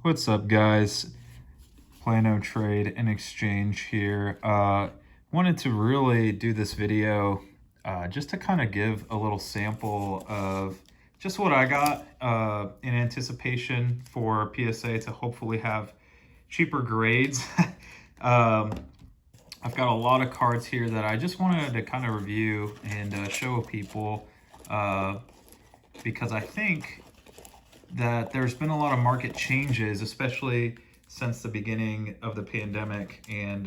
What's up, guys? Plano Trade and Exchange here. Wanted to really do this video just to kind of give a little sample of just what I got in anticipation for PSA to hopefully have cheaper grades. um, I've got a lot of cards here that I just wanted to kind of review and show people because I think that there's been a lot of market changes, especially since the beginning of the pandemic. And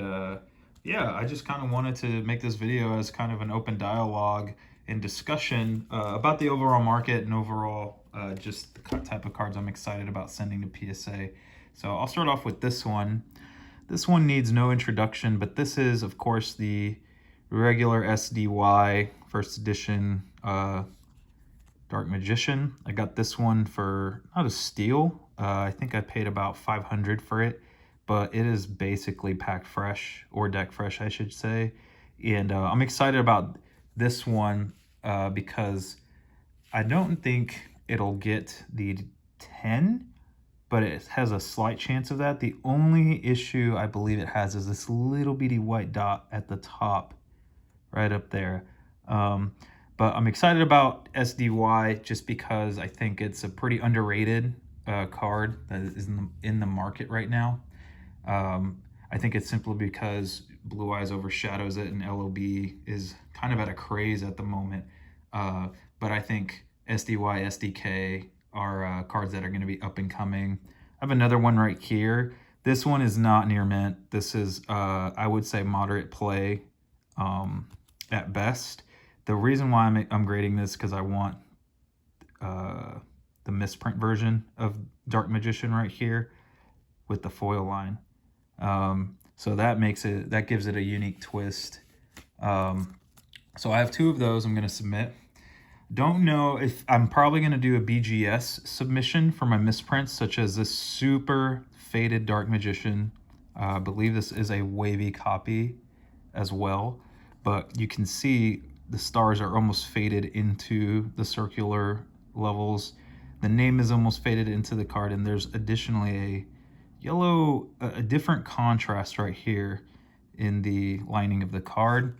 yeah, I just kind of wanted to make this video as kind of an open dialogue and discussion about the overall market and overall just the type of cards I'm excited about sending to PSA. So I'll start off with this one. This one needs no introduction, but this is, of course, the regular SDY first edition Dark Magician. I got this one for not a steal. I think I paid about $500 for it, but it is basically packed fresh, or deck fresh, I should say. And I'm excited about this one because I don't think it'll get the 10, but it has a slight chance of that. The only issue I believe it has is this little bitty white dot at the top, right up there. But I'm excited about SDY just because I think it's a pretty underrated card that is in the market right now. I think it's simply because Blue Eyes overshadows it and LOB is kind of at a craze at the moment. But I think SDY, SDK are cards that are going to be up and coming. I have another one right here. This one is not near mint. This is, I would say, moderate play at best. The reason why I'm grading this because I want the misprint version of Dark Magician right here with the foil line. So that gives it a unique twist. So I have two of those I'm going to submit. Don't know if I'm probably going to do a BGS submission for my misprints, such as this super faded Dark Magician. I believe this is a wavy copy as well, but you can see the stars are almost faded into the circular levels. The name is almost faded into the card, and there's additionally a yellow, a different contrast right here in the lining of the card.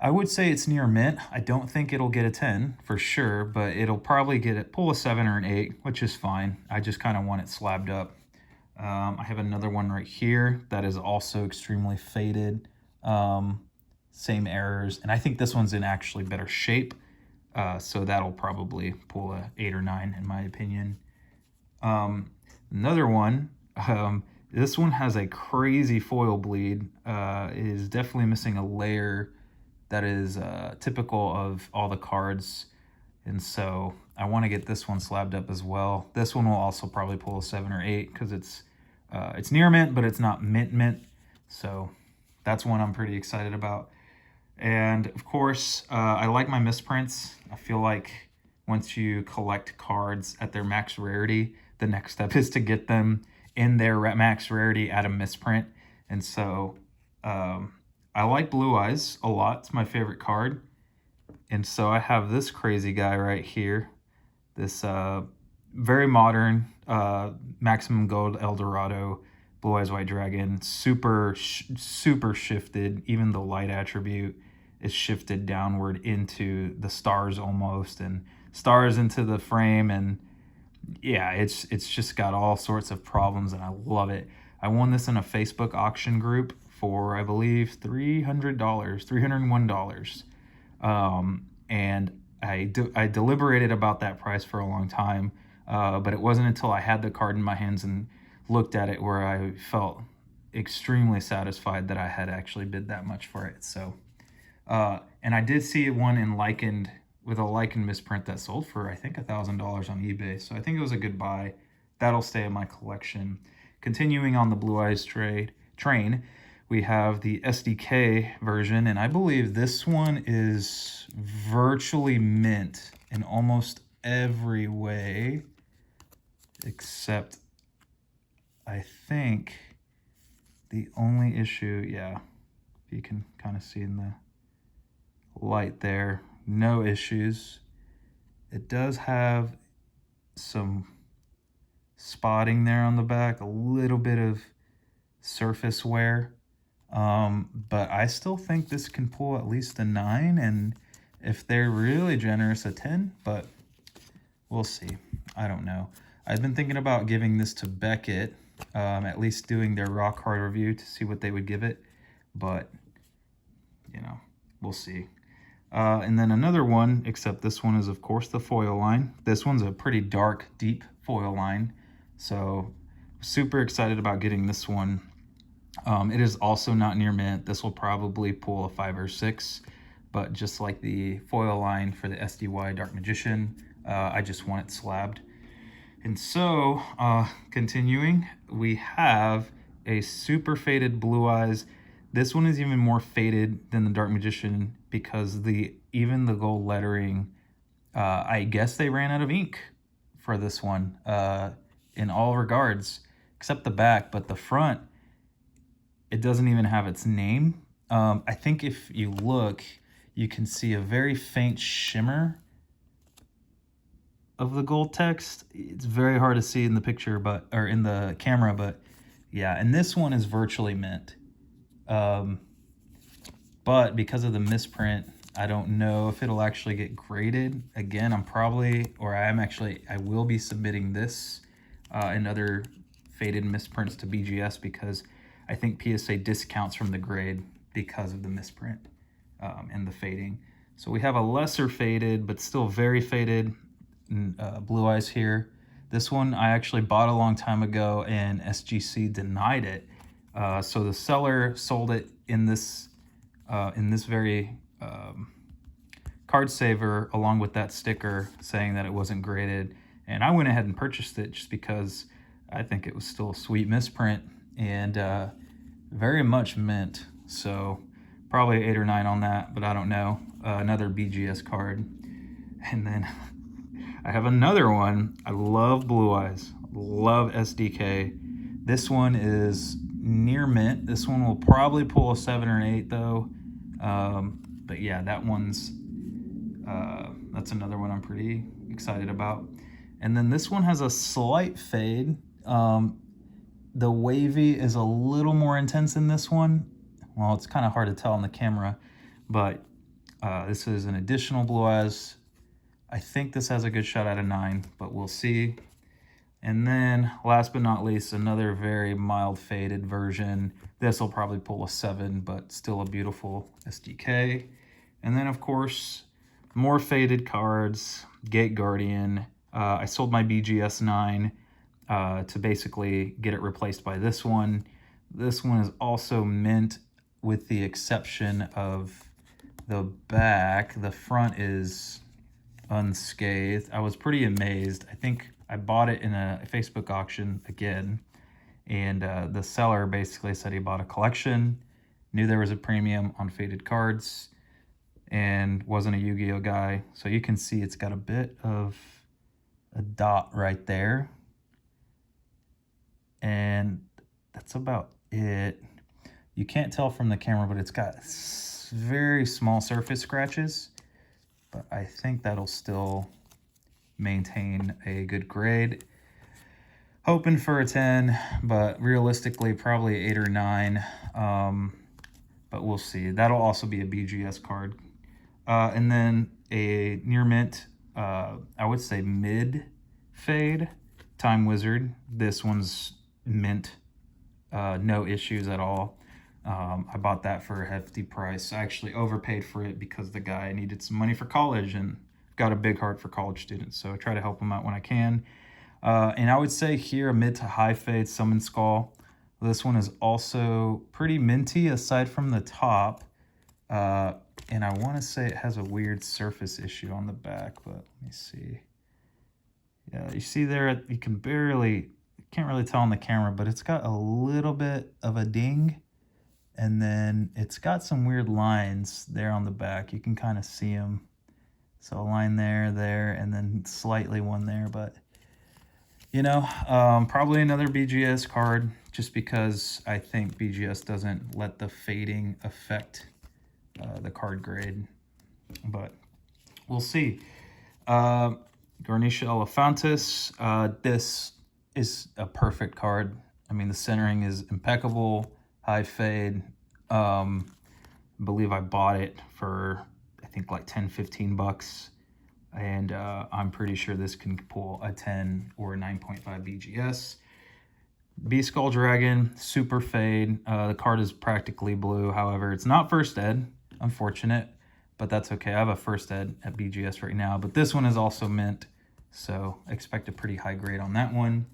I would say it's near mint. I don't think it'll get a 10 for sure, but it'll probably pull a 7 or an 8, which is fine. I just kind of want it slabbed up. I have another one right here that is also extremely faded. Same errors, and I think this one's in actually better shape, so that'll probably pull a 8 or 9 in my opinion. Another one, this one has a crazy foil bleed. It is definitely missing a layer that is typical of all the cards, and so I want to get this one slabbed up as well. This one will also probably pull a 7 or 8 because it's near mint, but it's not mint, so that's one I'm pretty excited about. And of course, I like my misprints. I feel like once you collect cards at their max rarity, the next step is to get them in their max rarity at a misprint. And so I like Blue Eyes a lot. It's my favorite card. And so I have this crazy guy right here. This very modern Maximum Gold Eldorado Blue Eyes White Dragon. Super shifted. Even the light attribute is shifted downward into the stars almost, and stars into the frame, and yeah, it's just got all sorts of problems, and I love it. I won this in a Facebook auction group for, I believe, $300, $301. And I deliberated about that price for a long time, but it wasn't until I had the card in my hands and looked at it where I felt extremely satisfied that I had actually bid that much for it. So and I did see one in with a lichened misprint that sold for, I think, $1,000 on eBay. So I think it was a good buy. That'll stay in my collection. Continuing on the Blue Eyes train, we have the SDK version, and I believe this one is virtually mint in almost every way, except I think the only issue, yeah, you can kind of see in the light there, no issues. It does have some spotting there on the back, a little bit of surface wear. But I still think this can pull at least a 9, and if they're really generous, a 10, but we'll see. I don't know. I've been thinking about giving this to Beckett, at least doing their rock hard review to see what they would give it, but you know, we'll see. And then another one, except this one is of course the foil line. This one's a pretty dark, deep foil line, so super excited about getting this one. It is also not near mint. This will probably pull a 5 or 6, but just like the foil line for the SDY Dark Magician, I just want it slabbed. And so, continuing, we have a super faded Blue Eyes. This one is even more faded than the Dark Magician because even the gold lettering, I guess they ran out of ink for this one in all regards, except the back, but the front, it doesn't even have its name. I think if you look, you can see a very faint shimmer of the gold text. It's very hard to see in the picture, or in the camera, but yeah, and this one is virtually mint. But because of the misprint, I don't know if it'll actually get graded. Again, I will be submitting this and other faded misprints to BGS because I think PSA discounts from the grade because of the misprint and the fading. So we have a lesser faded, but still very faded Blue Eyes here. This one I actually bought a long time ago and SGC denied it. So the seller sold it in this very card saver along with that sticker saying that it wasn't graded. And I went ahead and purchased it just because I think it was still a sweet misprint and very much mint. So probably 8 or 9 on that, but I don't know. Another BGS card. And then I have another one. I love Blue Eyes, love SDK. This one is near mint. This one will probably pull a 7 or an 8 though. But yeah, that's another one I'm pretty excited about. And then this one has a slight fade. The wavy is a little more intense in this one. Well, it's kind of hard to tell on the camera, but this is an additional Blue Eyes. I think this has a good shot at a 9, but we'll see. And then last but not least, another very mild faded version. This will probably pull a 7, but still a beautiful SDK. And then of course, more faded cards, Gate Guardian. I sold my BGS 9 to basically get it replaced by this one. This one is also mint with the exception of the back. The front is unscathed. I was pretty amazed. I think I bought it in a Facebook auction again, and the seller basically said he bought a collection, knew there was a premium on faded cards, and wasn't a Yu-Gi-Oh guy. So you can see it's got a bit of a dot right there, and that's about it. You can't tell from the camera, but it's got very small surface scratches, but I think that'll still maintain a good grade. Hoping for a 10, but realistically probably 8 or 9, but we'll see. That'll also be a BGS card. And then a near mint, I would say mid fade, Time Wizard. This one's mint, no issues at all. I bought that for a hefty price. I actually overpaid for it because the guy needed some money for college and got a big heart for college students, so I try to help them out when I can. And I would say here a mid to high fade Summon Skull. This one is also pretty minty aside from the top, and I want to say it has a weird surface issue on the back, but let me see. Yeah, you see there, you can't really tell on the camera, but it's got a little bit of a ding, and then it's got some weird lines there on the back. You can kind of see them. So a line there, and then slightly one there, but you know, probably another BGS card just because I think BGS doesn't let the fading affect the card grade, but we'll see. Garnisha Elephantis, this is a perfect card. I mean, the centering is impeccable, high fade. I believe I bought it for, I think, like 10-15 bucks. And I'm pretty sure this can pull a 10 or a 9.5 BGS. Beast Skull Dragon, super fade. The card is practically blue. However, it's not first ed, unfortunate, but that's okay. I have a first ed at BGS right now, but this one is also mint, so expect a pretty high grade on that one.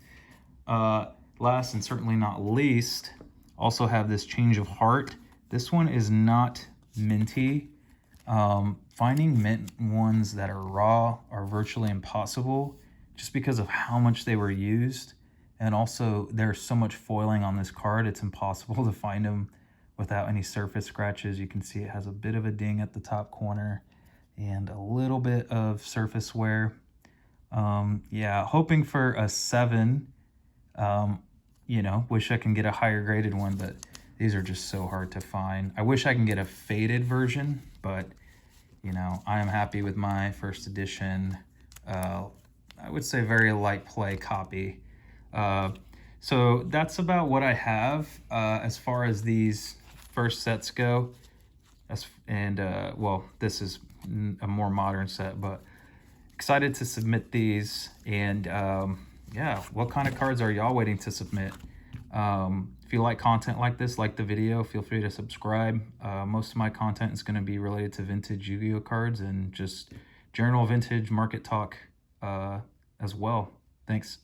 Last and certainly not least, also have this Change of Heart. This one is not minty. Finding mint ones that are raw are virtually impossible just because of how much they were used. And also, there's so much foiling on this card, it's impossible to find them without any surface scratches. You can see it has a bit of a ding at the top corner and a little bit of surface wear. Yeah, hoping for a 7. You know, wish I can get a higher graded one, but these are just so hard to find. I wish I can get a faded version, but, you know, I am happy with my first edition, I would say very light play copy. So that's about what I have as far as these first sets go. Well, this is a more modern set, but excited to submit these. And yeah, what kind of cards are y'all waiting to submit? If you like content like this, like the video, feel free to subscribe. Most of my content is going to be related to vintage Yu-Gi-Oh cards and just general vintage market talk as well. Thanks.